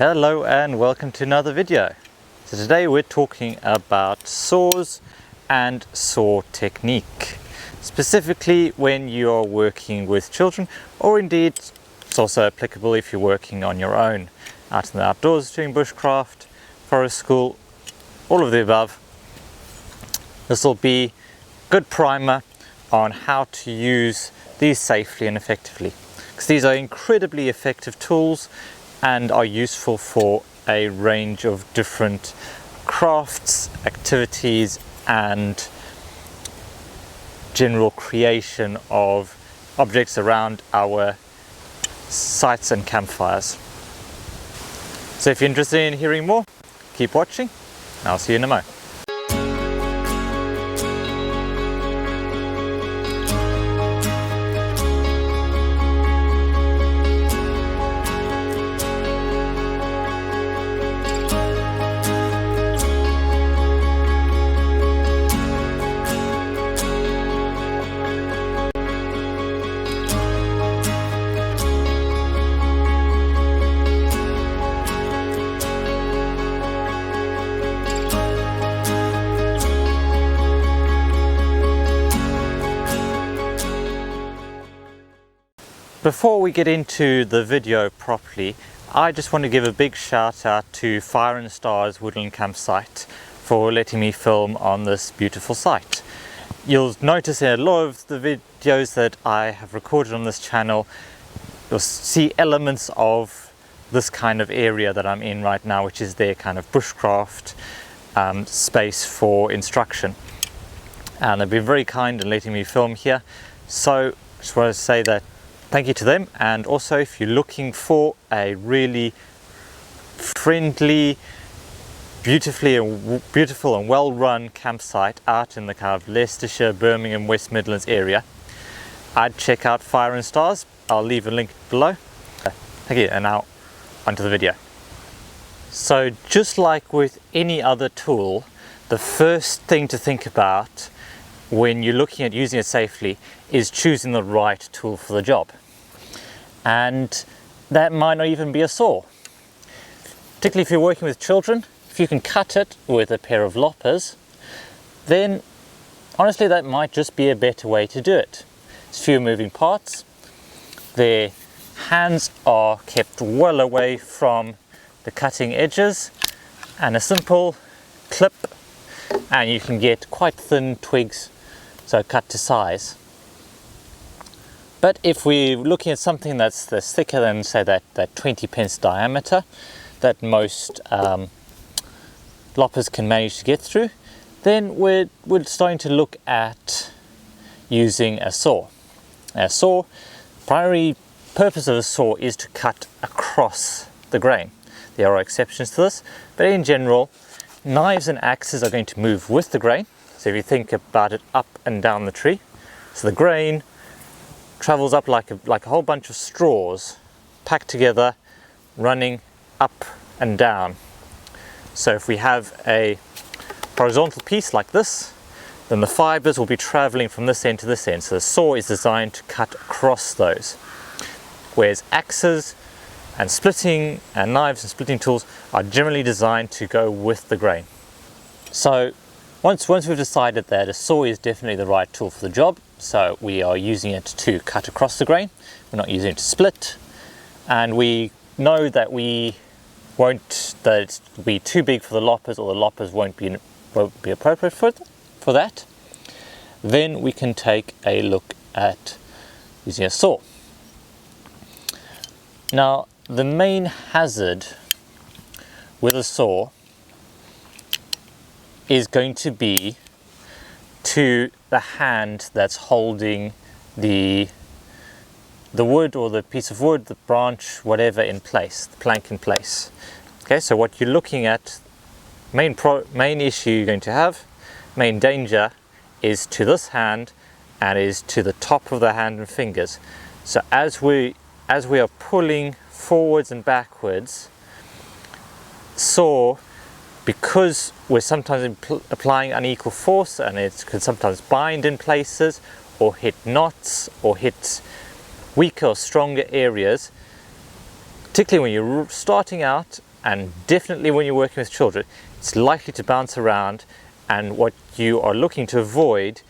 Hello and welcome to another video. So today we're talking about saws and saw technique, specifically when you are working with children, or indeed it's also applicable if you're working on your own, out in the outdoors doing bushcraft, forest school, all of the above. This will be a good primer on how to use these safely and effectively, because these are incredibly effective tools and are useful for a range of different crafts, activities and general creation of objects around our sites and campfires. So if you're interested in hearing more, keep watching and I'll see you in a mo. Before we get into the video properly, I just want to give a big shout out to Fire and Stars Woodland campsite for letting me film on this beautiful site. You'll notice in a lot of the videos that I have recorded on this channel, you'll see elements of this kind of area that I'm in right now, which is their kind of bushcraft space for instruction. And they've been very kind in letting me film here. So I just want to say that thank you to them. And also, if you're looking for a really friendly, beautiful and well-run campsite out in the kind of Leicestershire, Birmingham, West Midlands area, I'd check out Fire and Stars. I'll leave a link below. Thank you, and now onto the video. So just like with any other tool, the first thing to think about when you're looking at using it safely is choosing the right tool for the job. And that might not even be a saw. Particularly if you're working with children, if you can cut it with a pair of loppers, then honestly that might just be a better way to do it. There's fewer moving parts, their hands are kept well away from the cutting edges, and a simple clip and you can get quite thin twigs, so cut to size. But if we're looking at something that's thicker than, say, that 20 pence diameter that most loppers can manage to get through, then we're starting to look at using a saw. A saw, primary purpose of a saw is to cut across the grain. There are exceptions to this, but in general, knives and axes are going to move with the grain. So if you think about it up and down the tree, so the grain travels up like a whole bunch of straws packed together, running up and down. So if we have a horizontal piece like this, then the fibers will be traveling from this end to this end. So the saw is designed to cut across those. Whereas axes and splitting and knives and splitting tools are generally designed to go with the grain. So once we've decided that a saw is definitely the right tool for the job, so we are using it to cut across the grain, we're not using it to split, and we know that it's be too big for the loppers, or the loppers won't be appropriate for that, then we can take a look at using a saw. Now, the main hazard with a saw is going to be to the hand that's holding the wood, or the piece of wood, the branch, whatever, in place, the plank in place. Okay, so what you're looking at, main issue you're going to have, main danger, is to this hand and is to the top of the hand and fingers. So as we are pulling forwards and backwards, saw, because we're sometimes applying unequal force, and it could sometimes bind in places or hit knots or hit weaker or stronger areas, particularly when you're starting out and definitely when you're working with children, it's likely to bounce around, and what you are looking to avoid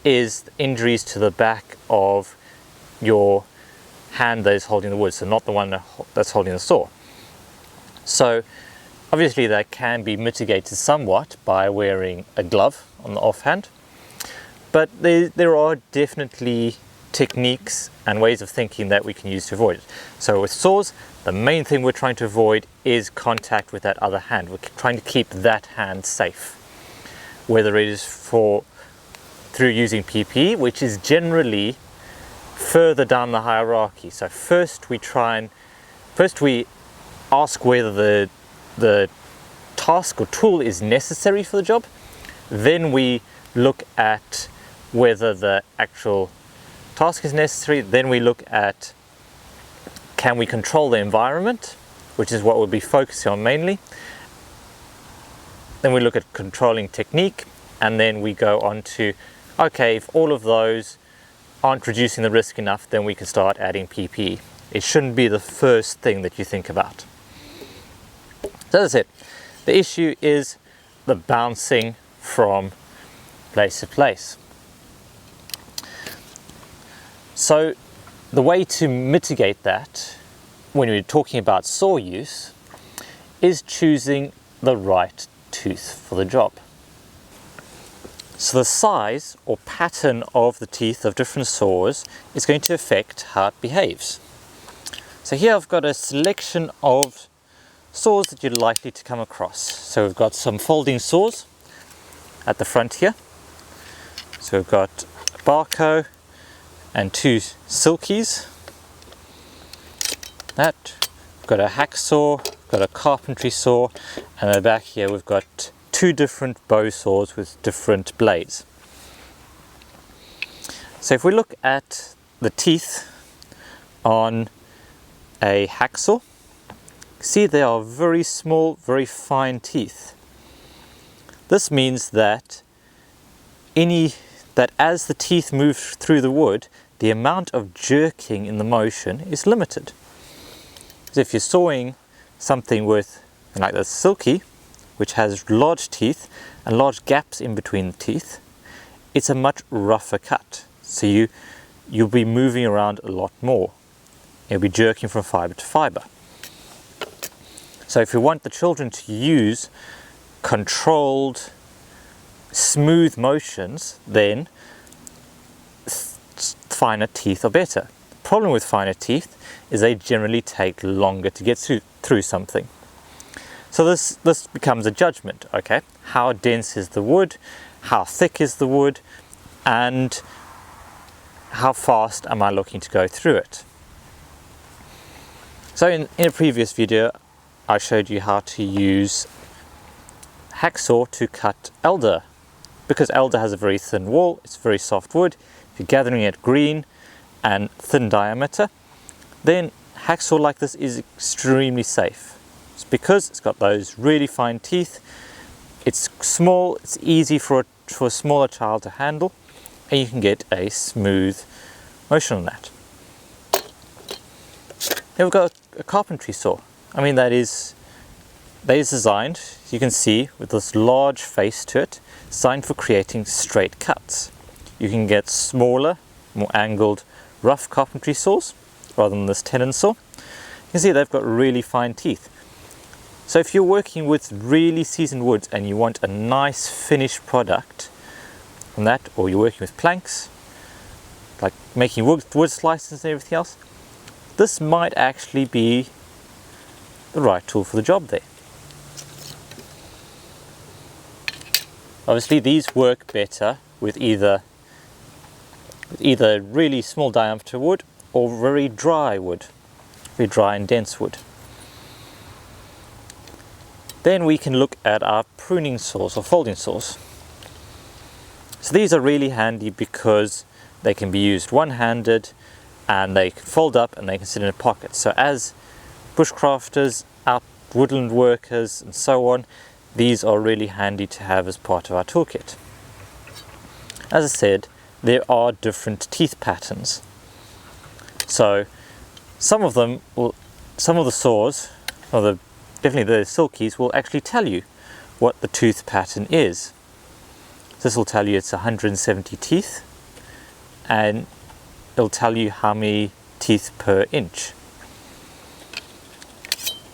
is injuries to the back of your hand that is holding the wood, so not the one that's holding the saw. So obviously that can be mitigated somewhat by wearing a glove on the offhand, but there are definitely techniques and ways of thinking that we can use to avoid it. So with saws, the main thing we're trying to avoid is contact with that other hand. We're trying to keep that hand safe, whether it is through using PPE, which is generally further down the hierarchy. So first we ask whether the task or tool is necessary for the job. Then we look at whether the actual task is necessary. Then we look at, can we control the environment, which is what we'll be focusing on mainly. Then we look at controlling technique, and then we go on to, okay, if all of those aren't reducing the risk enough, then we can start adding PPE. It shouldn't be the first thing that you think about. So that's it. The issue is the bouncing from place to place. So the way to mitigate that when we're talking about saw use is choosing the right tooth for the job. So the size or pattern of the teeth of different saws is going to affect how it behaves. So here I've got a selection of saws that you're likely to come across. So we've got some folding saws at the front here. So we've got a Barco and two Silkies. We've got a hacksaw, got a carpentry saw, and at the back here we've got two different bow saws with different blades. So if we look at the teeth on a hacksaw, see they are very small, very fine teeth. This means that as the teeth move through the wood, the amount of jerking in the motion is limited. So if you're sawing something with, like the Silky, which has large teeth and large gaps in between the teeth, it's a much rougher cut. So you'll be moving around a lot more. You'll be jerking from fiber to fiber. So if you want the children to use controlled, smooth motions, then finer teeth are better. The problem with finer teeth is they generally take longer to get through something. So this becomes a judgment, okay? How dense is the wood? How thick is the wood? And how fast am I looking to go through it? So in a previous video, I showed you how to use hacksaw to cut elder. Because elder has a very thin wall, it's very soft wood. If you're gathering it green and thin diameter, then hacksaw like this is extremely safe. It's because it's got those really fine teeth. It's small, it's easy for a smaller child to handle, and you can get a smooth motion on that. Then we've got a carpentry saw. I mean, that is designed, you can see, with this large face to it, designed for creating straight cuts. You can get smaller, more angled, rough carpentry saws rather than this tenon saw. You can see they've got really fine teeth. So if you're working with really seasoned woods and you want a nice finished product from that, or you're working with planks, like making wood slices and everything else, this might actually be the right tool for the job there. Obviously these work better with either really small diameter wood or very dry wood, very dry and dense wood. Then we can look at our pruning saws or folding saws. So these are really handy because they can be used one-handed and they can fold up and they can sit in a pocket. So as bushcrafters, our woodland workers and so on, these are really handy to have as part of our toolkit. As I said, there are different teeth patterns. So some of the saws, or the definitely the silkies, will actually tell you what the tooth pattern is. This will tell you it's 170 teeth, and it'll tell you how many teeth per inch.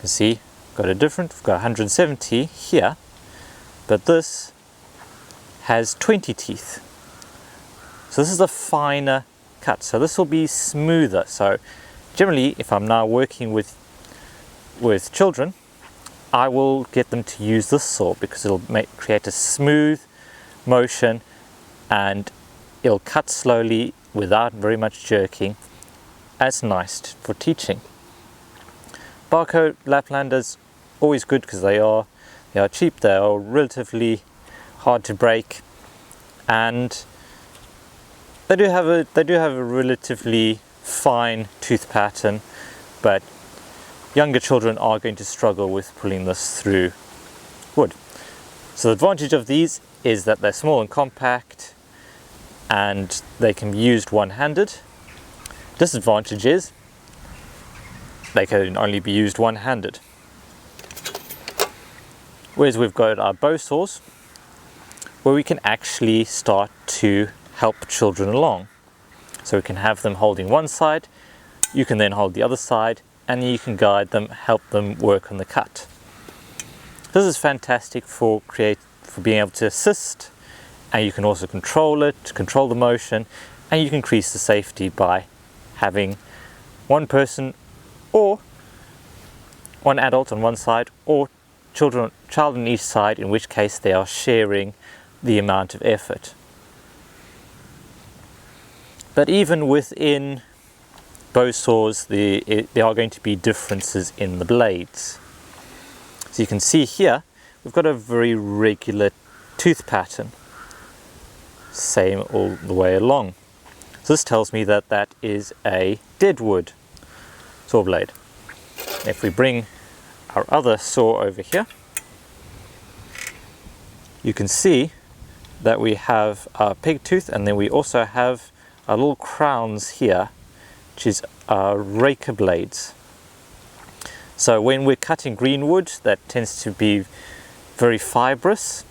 You see, we've got 170 here, but this has 20 teeth. So this is a finer cut, so this will be smoother. So generally, if I'm now working with children, I will get them to use this saw because it'll create a smooth motion and it'll cut slowly without very much jerking. That's nice for teaching. Barcode Laplanders, always good because they are cheap, they are relatively hard to break, and they do have a relatively fine tooth pattern, but younger children are going to struggle with pulling this through wood. So the advantage of these is that they're small and compact and they can be used one-handed. Disadvantage is they can only be used one-handed. Whereas we've got our bow saws where we can actually start to help children along. So we can have them holding one side, you can then hold the other side, and you can guide them, help them work on the cut. This is fantastic for being able to assist, and you can also control it, control the motion, and you can increase the safety by having one person or one adult on one side or child on each side, in which case they are sharing the amount of effort. But even within bow saws, there are going to be differences in the blades. So you can see here, we've got a very regular tooth pattern, same all the way along. So this tells me that that is a deadwood saw blade. If we bring our other saw over here, you can see that we have our peg tooth, and then we also have our little crowns here, which is our raker blades. So when we're cutting greenwood, that tends to be very fibrous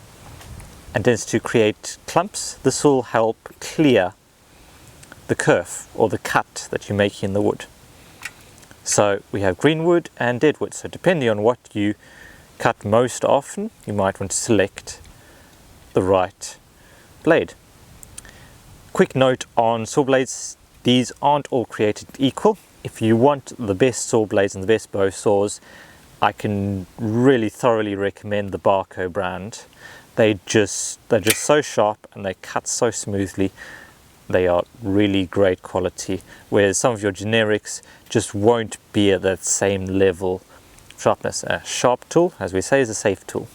and tends to create clumps. This will help clear the kerf or the cut that you're making in the wood. So we have greenwood and deadwood. So depending on what you cut most often, you might want to select the right blade. Quick note on saw blades, these aren't all created equal. If you want the best saw blades and the best bow saws, I can really thoroughly recommend the Barco brand. They're just so sharp and they cut so smoothly. They are really great quality, whereas some of your generics just won't be at that same level of sharpness. A sharp tool, as we say, is a safe tool.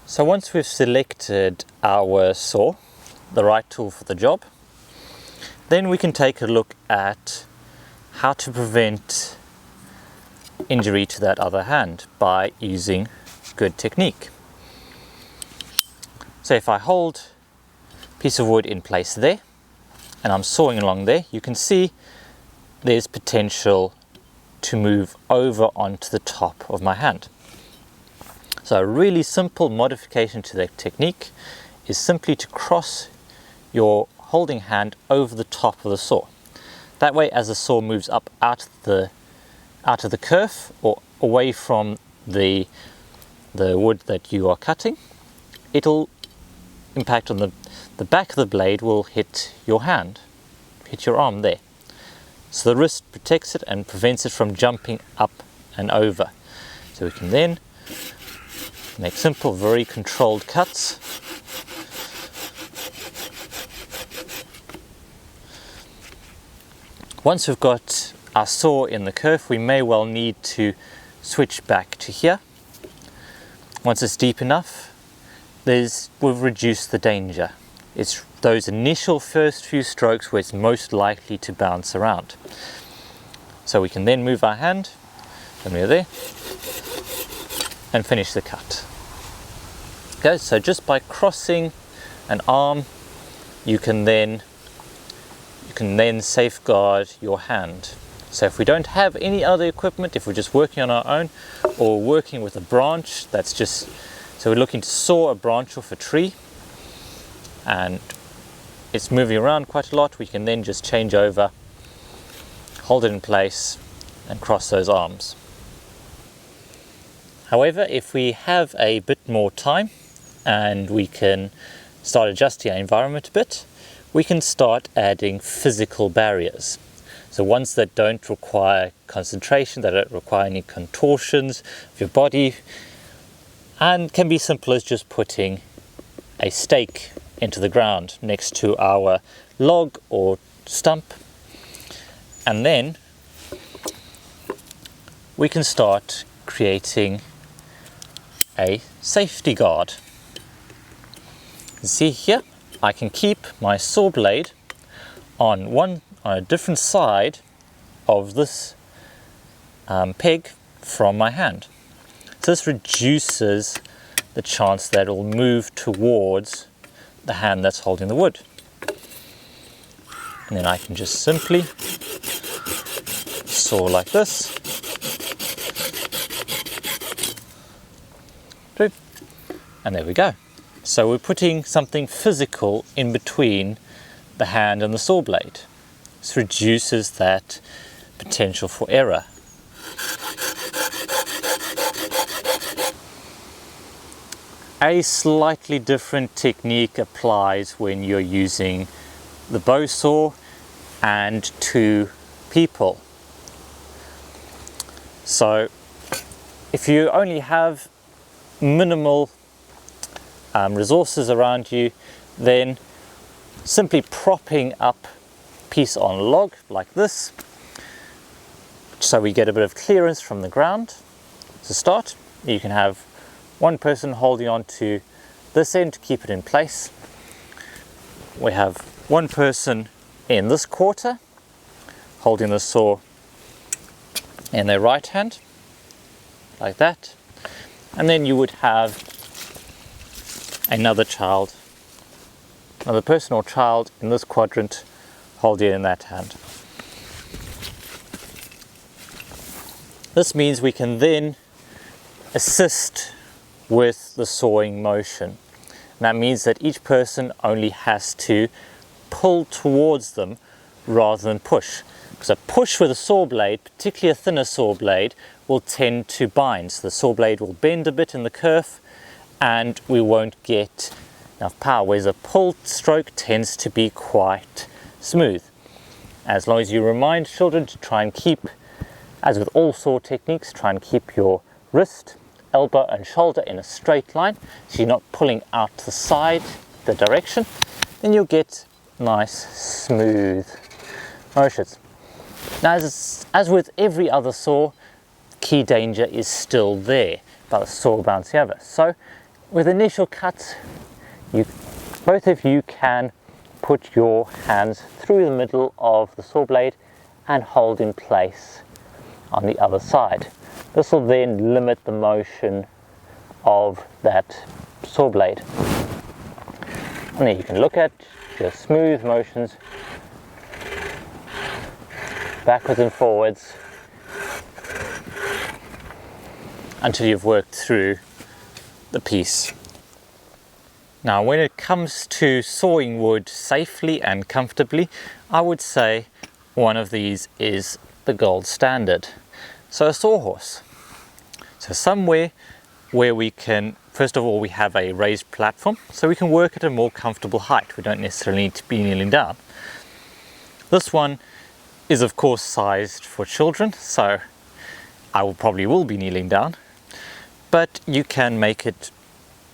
So once we've selected our saw, the right tool for the job, then we can take a look at how to prevent injury to that other hand by using good technique. So if I hold a piece of wood in place there and I'm sawing along there, you can see there's potential to move over onto the top of my hand. So a really simple modification to that technique is simply to cross your holding hand over the top of the saw. That way, as the saw moves up out of the kerf or away from the wood that you are cutting, it'll impact on the back of the blade will hit your hand, hit your arm there. So the wrist protects it and prevents it from jumping up and over. So we can then make simple, very controlled cuts. Once we've got our saw in the kerf, we may well need to switch back to here. Once it's deep enough, we've reduced the danger. It's those initial first few strokes where it's most likely to bounce around. So we can then move our hand, when we're there, and finish the cut. Okay, so just by crossing an arm, you can then safeguard your hand. So if we don't have any other equipment, if we're just working on our own or working with a branch, so we're looking to saw a branch off a tree and it's moving around quite a lot, we can then just change over, hold it in place and cross those arms. However, if we have a bit more time and we can start adjusting our environment a bit, we can start adding physical barriers. So ones that don't require concentration, that don't require any contortions of your body, and can be simple as just putting a stake into the ground next to our log or stump, and then we can start creating a safety guard. You see here, I can keep my saw blade on a different side of this peg from my hand. So this reduces the chance that it will move towards the hand that's holding the wood. And then I can just simply saw like this. And there we go. So we're putting something physical in between the hand and the saw blade. This reduces that potential for error. A slightly different technique applies when you're using the bow saw and two people. So if you only have minimal resources around you, then simply propping up a piece on a log like this, so we get a bit of clearance from the ground to start. You can have one person holding on to this end to keep it in place. We have one person in this quarter holding the saw in their right hand like that, and then you would have another person or child in this quadrant holding it in that hand. This means we can then assist with the sawing motion. And that means that each person only has to pull towards them rather than push. Because a push with a saw blade, particularly a thinner saw blade, will tend to bind. So the saw blade will bend a bit in the kerf and we won't get enough power, whereas a pull stroke tends to be quite smooth. As long as you remind children to try and keep, as with all saw techniques, try and keep your wrist, elbow and shoulder in a straight line, so you're not pulling out to the side, the direction, then you'll get nice smooth motions. Now as with every other saw, key danger is still there about the saw bouncing over. So with initial cuts, both of you can put your hands through the middle of the saw blade and hold in place on the other side. This will then limit the motion of that saw blade. And then you can look at your smooth motions backwards and forwards until you've worked through the piece. Now when it comes to sawing wood safely and comfortably, I would say one of these is the gold standard. So a sawhorse. So somewhere where we can, first of all, we have a raised platform so we can work at a more comfortable height. We don't necessarily need to be kneeling down. This one is of course sized for children, so I probably will be kneeling down, but you can make it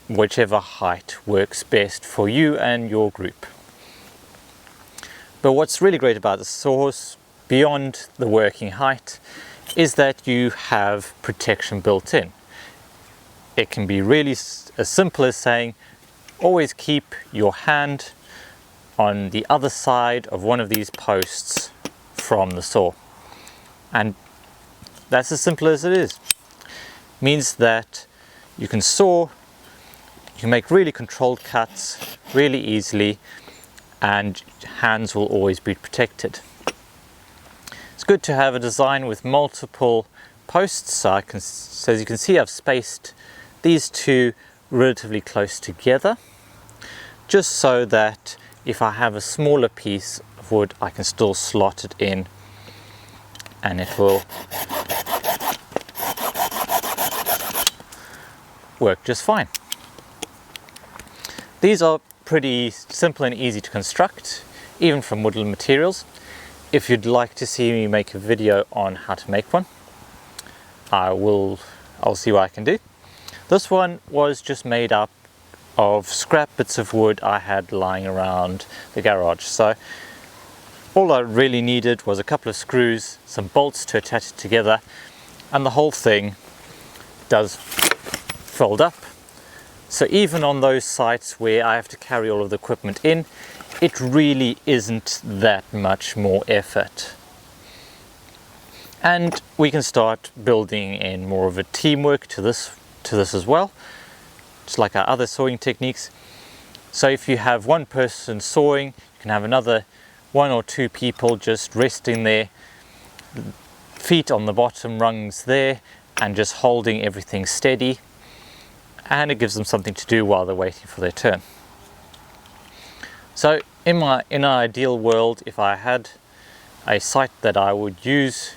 whichever height works best for you and your group. But what's really great about the sawhorse, beyond the working height, is that you have protection built in. It can be really as simple as saying, always keep your hand on the other side of one of these posts from the saw. And that's as simple as it is. It means that you can saw, you can make really controlled cuts really easily, and hands will always be protected. It's good to have a design with multiple posts. So as you can see, I've spaced these two relatively close together, just so that if I have a smaller piece of wood, I can still slot it in and it will work just fine. These are pretty simple and easy to construct, even from Woodland materials. If you'd like to see me make a video on how to make one, I'll see what I can do. This one was just made up of scrap bits of wood I had lying around the garage. So all I really needed was a couple of screws, some bolts to attach it together, and the whole thing does fold up. So even on those sites where I have to carry all of the equipment in, it really isn't that much more effort. And we can start building in more of a teamwork to this as well, just like our other sawing techniques. So if you have one person sawing, you can have another 1 or 2 people just resting their feet on the bottom rungs there and just holding everything steady, and it gives them something to do while they're waiting for their turn. So in an ideal world, if I had a site that I would use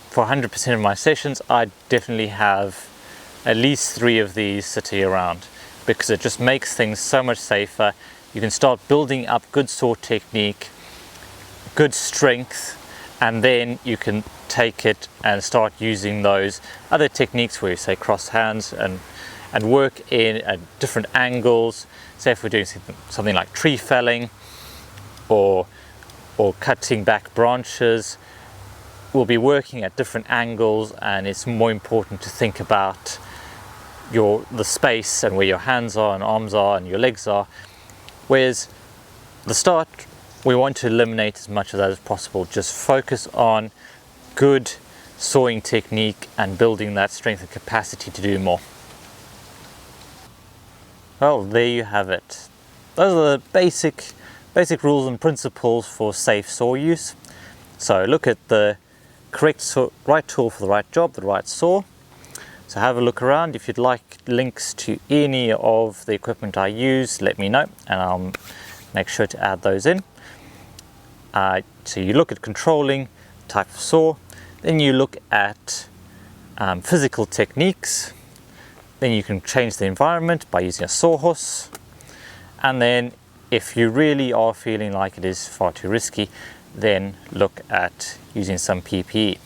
for 100% of my sessions, I'd definitely have at least 3 of these sitting around, because it just makes things so much safer. You can start building up good saw technique, good strength, and then you can take it and start using those other techniques where you say cross hands and work in at different angles. Say if we're doing something like tree felling or cutting back branches, we'll be working at different angles, and it's more important to think about the space and where your hands are and arms are and your legs are. Whereas the start, we want to eliminate as much of that as possible. Just focus on good sawing technique and building that strength and capacity to do more. Well, there you have it. Those are the basic rules and principles for safe saw use. So look at the correct right tool for the right job, the right saw. So have a look around. If you'd like links to any of the equipment I use, let me know and I'll make sure to add those in. So you look at controlling type of saw, then you look at physical techniques, then you can change the environment by using a Sawhorse, and then if you really are feeling like it is far too risky, then look at using some PPE.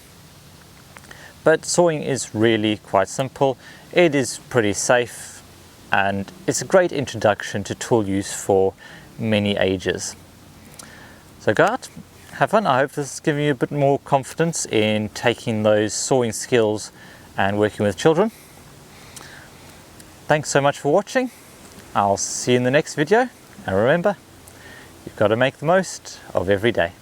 But sawing is really quite simple. It is pretty safe, and it's a great introduction to tool use for many ages. So go out, have fun. I hope this has given you a bit more confidence in taking those sawing skills and working with children. Thanks so much for watching. I'll see you in the next video, and remember, you've got to make the most of every day.